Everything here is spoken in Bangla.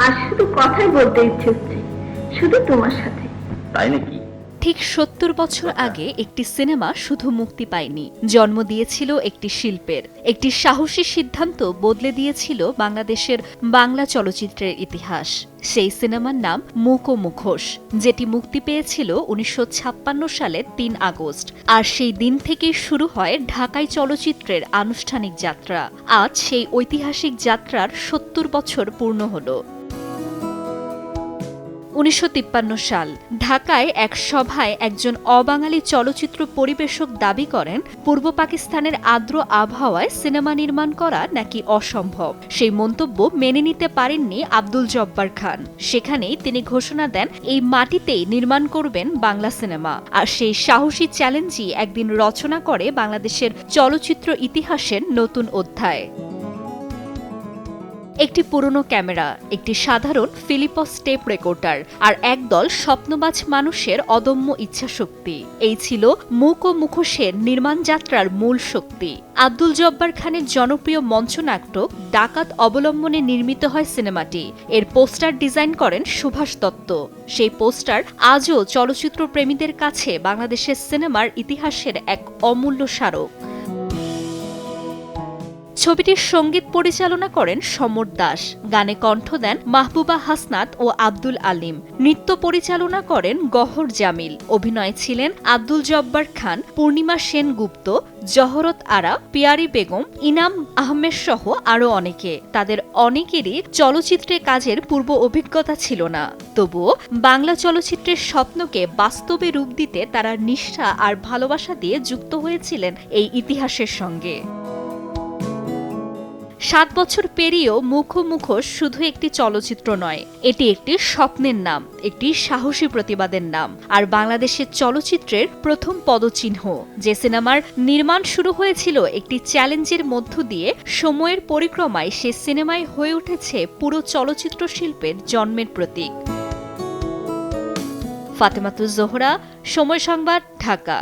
আর শুধু কথাই বলতে ইচ্ছে হচ্ছে, শুধু তোমার সাথে। তাই নাকি? ঠিক ৭০ বছর আগে একটি সিনেমা শুধু মুক্তি পায়নি, জন্ম দিয়েছিল একটি শিল্পের। একটি সাহসী সিদ্ধান্ত বদলে দিয়েছিল বাংলাদেশের বাংলা চলচ্চিত্রের ইতিহাস। সেই সিনেমার নাম মুক ও মুখোশ, যেটি মুক্তি পেয়েছিল ১৯৫৬ সালের ৩ আগস্ট। আর সেই দিন থেকেই শুরু হয় ঢাকাই চলচ্চিত্রের আনুষ্ঠানিক যাত্রা। আজ সেই ঐতিহাসিক যাত্রার ৭০ বছর পূর্ণ হলো। ১৯৫৩ সাল ঢাকায় এক সভায় একজন অবাঙালি চলচ্চিত্র পরিবেশক দাবি করেন পূর্ব পাকিস্তানের আর্দ্র আবহাওয়ায় সিনেমা নির্মাণ করা নাকি অসম্ভব। সেই মন্তব্য মেনে নিতে পারেননি আব্দুল জব্বার খান। সেখানেই তিনি ঘোষণা দেন এই মাটিতেই নির্মাণ করবেন বাংলা সিনেমা। আর সেই সাহসী চ্যালেঞ্জই একদিন রচনা করে বাংলাদেশের চলচ্চিত্র ইতিহাসের নতুন অধ্যায়। একটি পুরনো ক্যামেরা, একটি সাধারণ ফিলিপস টেপ রেকর্ডার আর একদল স্বপ্নবাজ মানুষের অদম্য ইচ্ছাশক্তি, এই ছিল মুক ও মুখোশের নির্মাণ যাত্রার মূল শক্তি। আব্দুল জব্বার খানের জনপ্রিয় মঞ্চনাটক ডাকাত অবলম্বনে নির্মিত হয় সিনেমাটি। এর পোস্টার ডিজাইন করেন সুভাষ দত্ত। সেই পোস্টার আজও চলচ্চিত্র প্রেমীদের কাছে বাংলাদেশের সিনেমার ইতিহাসের এক অমূল্য স্মারক। ছবিটির সঙ্গীত পরিচালনা করেন সমর দাস, গানে কণ্ঠ দেন মাহবুবা হাসনাত ও আব্দুল আলিম, নৃত্য পরিচালনা করেন গহর জামিল। অভিনয়ে ছিলেন আব্দুল জব্বার খান, পূর্ণিমা সেনগুপ্ত, জহরত আরা, পিয়ারি বেগম, ইনাম আহমেদ সহ আরও অনেকে। তাদের অনেকেরই চলচ্চিত্রে কাজের পূর্ব অভিজ্ঞতা ছিল না, তবুও বাংলা চলচ্চিত্রের স্বপ্নকে বাস্তবে রূপ দিতে তারা নিষ্ঠা আর ভালোবাসা দিয়ে যুক্ত হয়েছিলেন এই ইতিহাসের সঙ্গে। ৭ বছর পেরিয়েও মুক ও মুখোশ শুধু একটি চলচ্চিত্র নয়, এটি একটি স্বপ্নের নাম, একটি সাহসী প্রতিবাদের নাম, আর বাংলাদেশের চলচ্চিত্রের প্রথম পদচিহ্ন। যে সিনেমার নির্মাণ শুরু হয়েছিল একটি চ্যালেঞ্জের মধ্য দিয়ে, সময়ের পরিক্রমায় সে সিনেমায় হয়ে উঠেছে পুরো চলচ্চিত্র শিল্পের জন্মের প্রতীক। ফাতেমাতুজ জোহরা, সময় সংবাদ, ঢাকা।